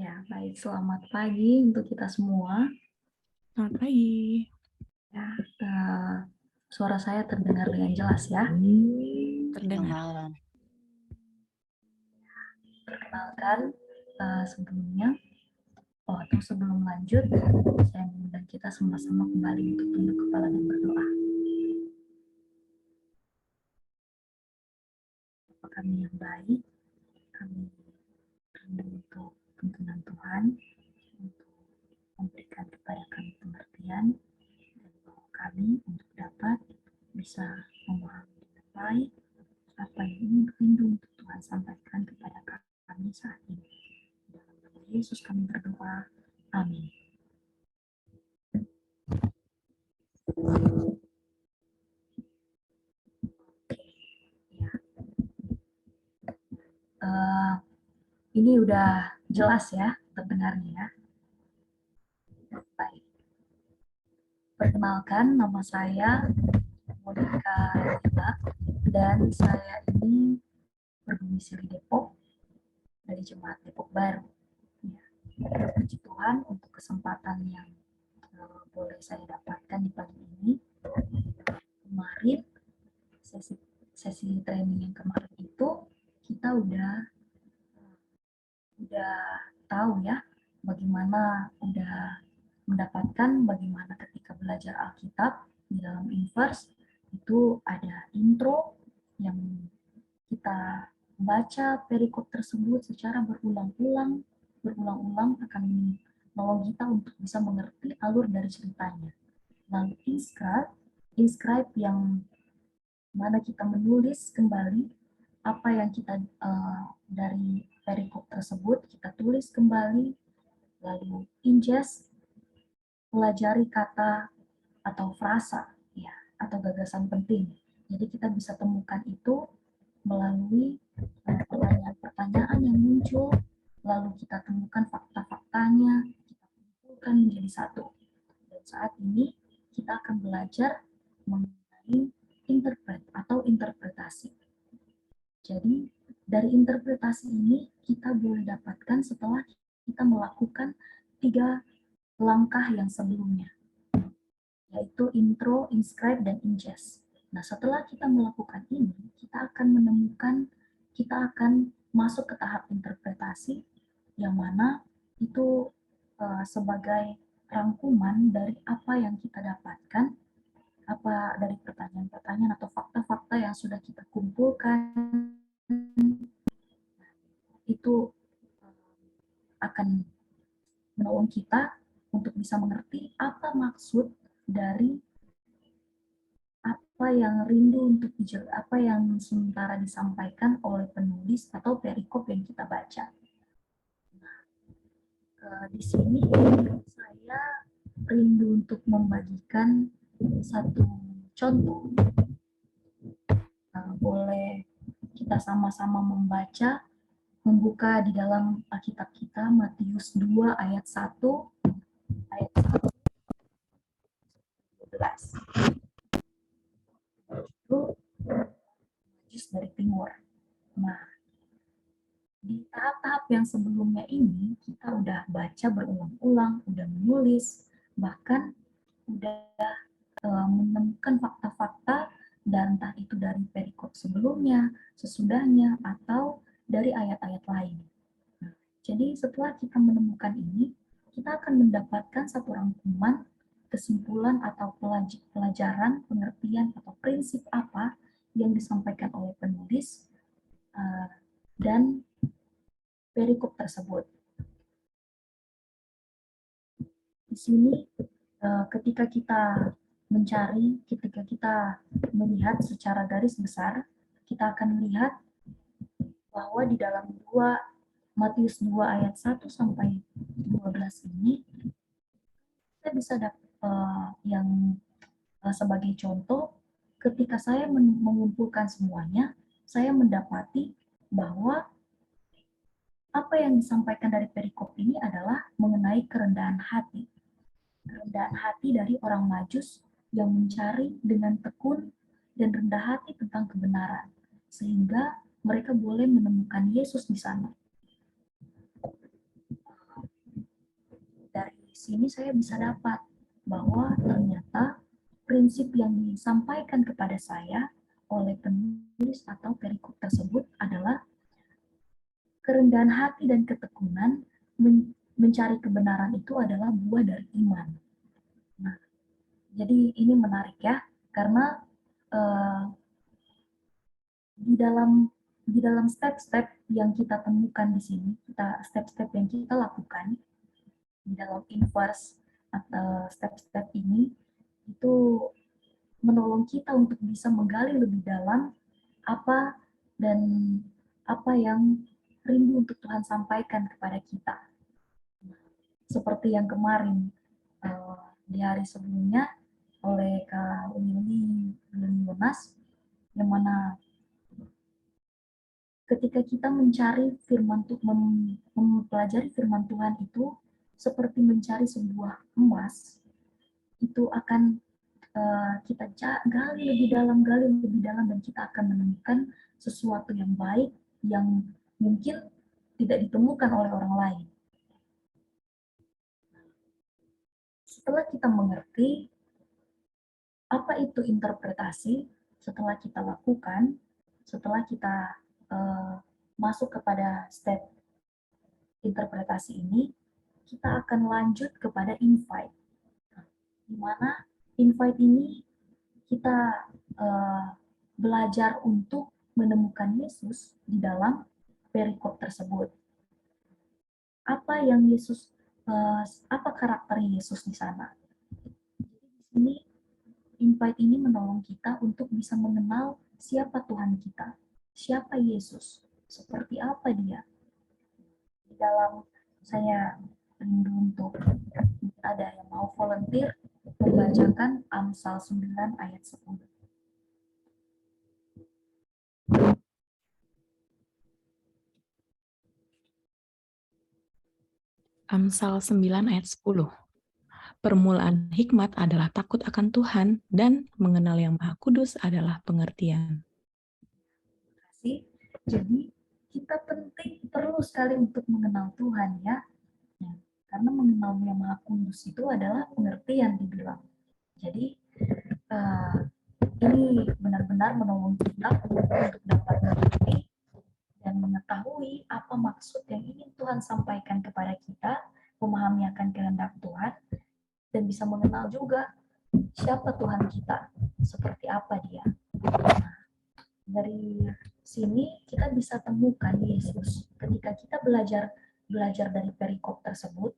Ya, baik. Selamat pagi untuk kita semua. Selamat pagi. Ya, suara saya terdengar dengan jelas ya. Terdengar. Perkenalkan sebelumnya, atau sebelum lanjut, saya mengundang kita sama-sama kembali untuk tunduk kepala dan berdoa. Bapa kami yang baik, kami rindu untuk tuntunan Tuhan, untuk memberikan kepada kami pengertian, dan bahwa kami untuk dapat bisa memahami dengan baik apa yang ingin rindu untuk Tuhan sampaikan kepada kami saat ini. Dalam nama Yesus kami berdoa. Amin. Ya. Ini udah jelas ya terdengarnya ya. Baik. Perkenalkan, nama saya Monica Lila dan saya ini berdomisili Depok dari Jemaat Depok Baru. Ya. Puji Tuhan untuk kesempatan yang boleh saya dapatkan di pagi ini. Kemarin sesi training yang kemarin itu kita udah tahu ya bagaimana udah mendapatkan bagaimana ketika belajar Alkitab di dalam Inverse itu ada intro yang kita baca perikop tersebut secara berulang-ulang akan menolong kita untuk bisa mengerti alur dari ceritanya. Lalu inscribe yang mana kita menulis kembali apa yang kita dari perikop tersebut kita tulis kembali, lalu ingest pelajari kata atau frasa ya atau gagasan penting. Jadi kita bisa temukan itu melalui pertanyaan-pertanyaan yang muncul, lalu kita temukan fakta-faktanya, kita kumpulkan menjadi satu. Dan saat ini kita akan belajar mengenai interpret atau interpretasi. Jadi dari interpretasi ini kita boleh dapatkan setelah kita melakukan 3 langkah yang sebelumnya, yaitu intro, inscribe, dan ingest. Nah, setelah kita melakukan ini, kita akan masuk ke tahap interpretasi, yang mana itu sebagai rangkuman dari apa yang kita dapatkan, apa dari pertanyaan-pertanyaan atau fakta-fakta yang sudah kita kumpulkan, itu akan menolong kita untuk bisa mengerti apa maksud dari apa yang rindu untuk apa yang sementara disampaikan oleh penulis atau perikop yang kita baca. Di sini saya rindu untuk membagikan satu contoh. Boleh kita sama-sama membuka di dalam Alkitab kita Matius 2 ayat 1 ayat 12. Itu Majus dari timur. Nah, di tahap-tahap yang sebelumnya ini kita udah baca berulang-ulang, udah menulis, bahkan udah menemukan fakta-fakta dan entah itu dari perikop sebelumnya, sesudahnya, atau dari ayat-ayat lain. Nah, jadi setelah kita menemukan ini, kita akan mendapatkan satu rangkuman kesimpulan atau pelajaran, pengertian, atau prinsip apa yang disampaikan oleh penulis dan perikop tersebut. Di sini ketika kita ketika kita melihat secara garis besar, kita akan melihat bahwa di dalam Matius 2 ayat 1 sampai 12 ini, kita bisa yang sebagai contoh, ketika saya mengumpulkan semuanya, saya mendapati bahwa apa yang disampaikan dari perikop ini adalah mengenai kerendahan hati. Kerendahan hati dari orang Majus yang mencari dengan tekun dan rendah hati tentang kebenaran, sehingga mereka boleh menemukan Yesus di sana. sini saya bisa dapat bahwa ternyata prinsip yang disampaikan kepada saya oleh penulis atau perikop tersebut adalah kerendahan hati dan ketekunan mencari kebenaran itu adalah buah dari iman. Nah, jadi ini menarik ya, karena di dalam step-step yang kita temukan di sini, step-step yang kita lakukan di dalam inverse atau step-step ini itu menolong kita untuk bisa menggali lebih dalam apa dan apa yang rindu untuk Tuhan sampaikan kepada kita. Seperti yang kemarin di hari sebelumnya oleh Kak Willy Yonas, yang mana ketika kita mencari firman Tuhan, mempelajari firman Tuhan itu seperti mencari sebuah emas, itu akan kita gali lebih dalam, dan kita akan menemukan sesuatu yang baik yang mungkin tidak ditemukan oleh orang lain. Setelah kita mengerti apa itu interpretasi, setelah kita lakukan, setelah kita masuk kepada step interpretasi ini, kita akan lanjut kepada invite. Di mana invite ini kita belajar untuk menemukan Yesus di dalam perikop tersebut. Apa yang Yesus, apa karakter Yesus di sana? Jadi di sini invite ini menolong kita untuk bisa mengenal siapa Tuhan kita, siapa Yesus, seperti apa Dia. Di dalam saya rindu untuk ada yang mau volunteer membacakan Amsal 9 ayat 10. Amsal 9 ayat 10. Permulaan hikmat adalah takut akan Tuhan, dan mengenal yang Maha Kudus adalah pengertian. Jadi kita perlu sekali untuk mengenal Tuhan ya. Karena mengenal yang Maha Kudus itu adalah pengertian dibilang. Jadi ini benar-benar menolong kita untuk dapat mengerti dan mengetahui apa maksud yang ingin Tuhan sampaikan kepada kita, memahami akan kehendak Tuhan, dan bisa mengenal juga siapa Tuhan kita, seperti apa Dia. Nah, dari sini kita bisa temukan Yesus. Ketika kita belajar dari perikop tersebut,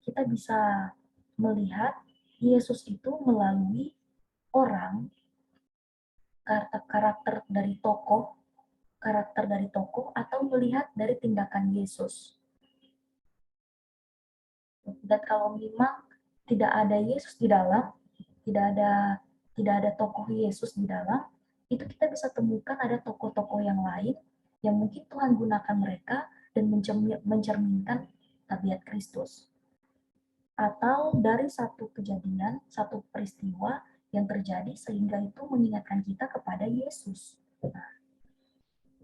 kita bisa melihat Yesus itu melalui orang, karakter dari tokoh, atau melihat dari tindakan Yesus. Dan kalau memang tidak ada Yesus di dalam, tidak ada tokoh Yesus di dalam, itu kita bisa temukan ada tokoh-tokoh yang lain yang mungkin Tuhan gunakan mereka dan mencerminkan tabiat Kristus. Atau dari satu kejadian, satu peristiwa yang terjadi sehingga itu mengingatkan kita kepada Yesus. Nah,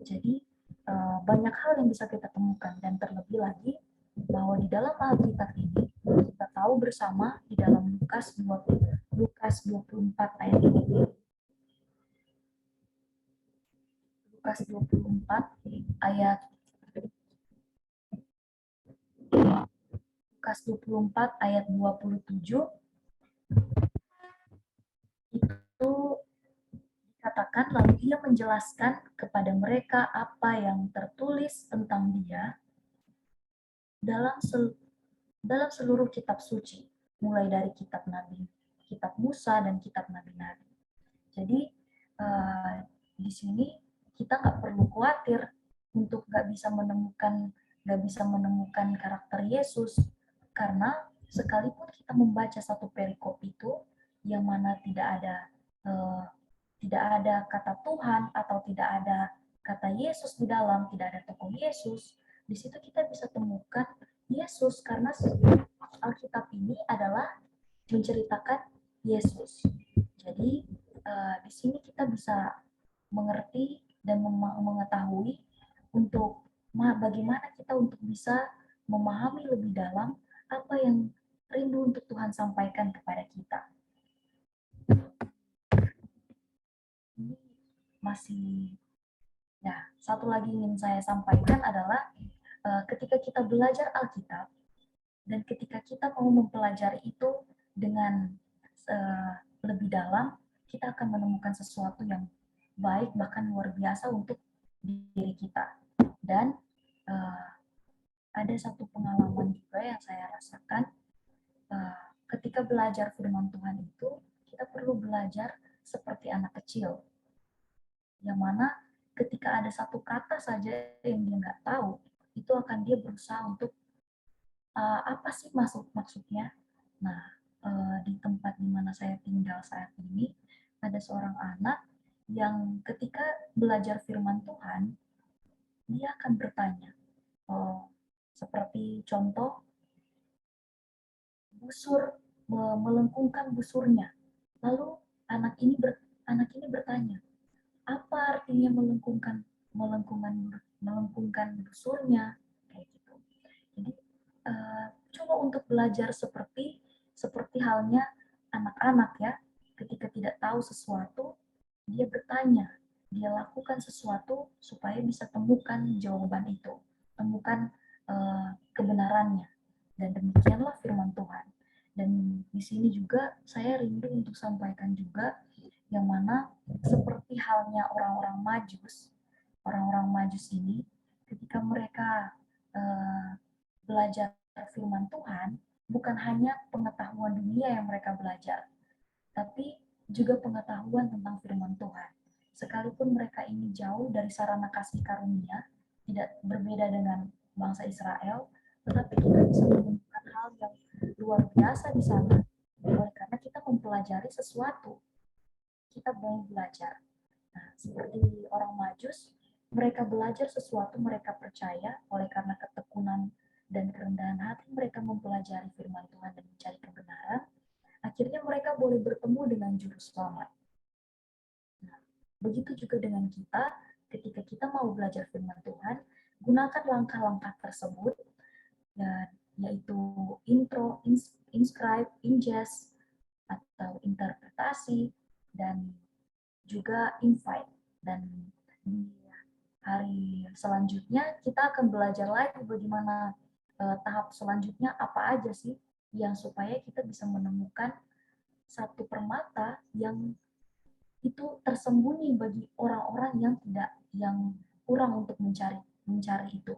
jadi banyak hal yang bisa kita temukan, dan terlebih lagi bahwa di dalam Alkitab ini kita tahu bersama di dalam Lukas 24 ayat ini. Lukas 24 ayat 27 itu dikatakan, lalu Ia menjelaskan kepada mereka apa yang tertulis tentang Dia dalam seluruh kitab suci, mulai dari kitab Nabi, kitab Musa, dan kitab Nabi-Nabi. Jadi di sini kita nggak perlu khawatir untuk nggak bisa menemukan karakter Yesus, karena sekalipun kita membaca satu perikop itu yang mana tidak ada kata Tuhan atau tidak ada kata Yesus di dalam, tidak ada tokoh Yesus, di situ kita bisa temukan Yesus, karena Alkitab ini adalah menceritakan Yesus. Jadi di sini kita bisa mengerti dan mengetahui untuk bagaimana kita untuk bisa memahami lebih dalam apa yang rindu untuk Tuhan sampaikan kepada kita. Ini masih, ya, satu lagi ingin saya sampaikan adalah ketika kita belajar Alkitab dan ketika kita mau mempelajari itu dengan lebih dalam, kita akan menemukan sesuatu yang baik bahkan luar biasa untuk diri kita. Dan ada satu pengalaman juga yang saya rasakan ketika belajar firman Tuhan itu, kita perlu belajar seperti anak kecil, yang mana ketika ada satu kata saja yang dia nggak tahu, itu akan dia berusaha untuk apa sih maksudnya. Nah, di tempat di mana saya tinggal saat ini, ada seorang anak yang ketika belajar firman Tuhan, dia akan bertanya, seperti contoh, busur, melengkungkan busurnya. Lalu anak ini bertanya, apa artinya melengkungkan busurnya, kayak gitu. Jadi coba untuk belajar seperti halnya anak-anak ya, ketika tidak tahu sesuatu, dia bertanya, dia lakukan sesuatu supaya bisa temukan jawaban itu, temukan kebenarannya. Dan demikianlah firman Tuhan. Dan di sini juga saya rindu untuk sampaikan juga, yang mana seperti halnya orang-orang Majus ini, ketika mereka belajar firman Tuhan, bukan hanya pengetahuan dunia yang mereka belajar, tapi juga pengetahuan tentang firman Tuhan. Sekalipun mereka ini jauh dari sarana kasih karunia, tidak berbeda dengan bangsa Israel, tetapi kita bisa menemukan hal yang luar biasa di sana. Oleh karena kita mempelajari sesuatu, kita mau belajar. Nah, seperti orang Majus, mereka belajar sesuatu, mereka percaya, oleh karena ketekunan dan kerendahan hati mereka mempelajari firman Tuhan dan mencari kebenaran, akhirnya mereka boleh bertemu dengan juru selamat. Nah, begitu juga dengan kita, ketika kita mau belajar firman Tuhan, gunakan langkah-langkah tersebut, yaitu intro, inscribe, ingest, atau interpretasi, dan juga invite. Dan di hari selanjutnya kita akan belajar lagi bagaimana tahap selanjutnya apa aja sih yang supaya kita bisa menemukan satu permata yang itu tersembunyi bagi orang-orang yang kurang untuk mencari itu.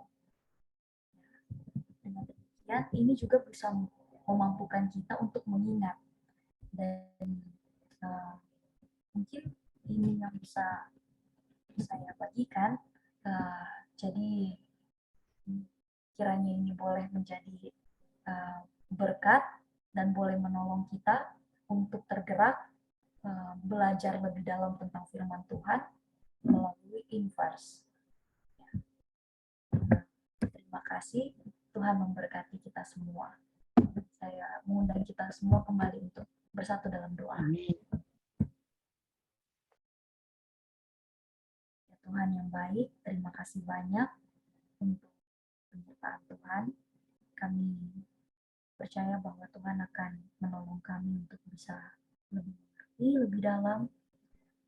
Dengan demikian, ini juga bisa memampukan kita untuk mengingat. Dan mungkin ini yang bisa saya bagikan. Jadi kiranya ini boleh menjadi berkat dan boleh menolong kita untuk tergerak belajar lebih dalam tentang firman Tuhan melalui Inverse. Terima kasih, Tuhan memberkati kita semua. Saya mengundang kita semua kembali untuk bersatu dalam doa. Ya, Tuhan yang baik, terima kasih banyak untuk penyertaan Tuhan. Kami percaya bahwa Tuhan akan menolong kami untuk bisa lebih mengerti, lebih dalam,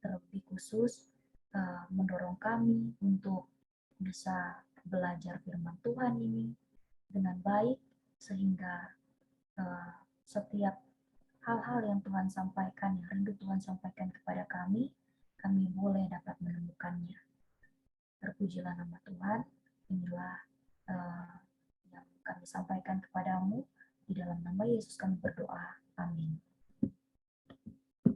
terlebih khusus mendorong kami untuk bisa belajar firman Tuhan ini dengan baik, sehingga setiap hal-hal yang Tuhan sampaikan, yang rindu Tuhan sampaikan kepada kami boleh dapat menemukannya. Terpujilah nama Tuhan. Inilah yang kami sampaikan kepadamu. Di dalam nama Yesus kami berdoa. Amin.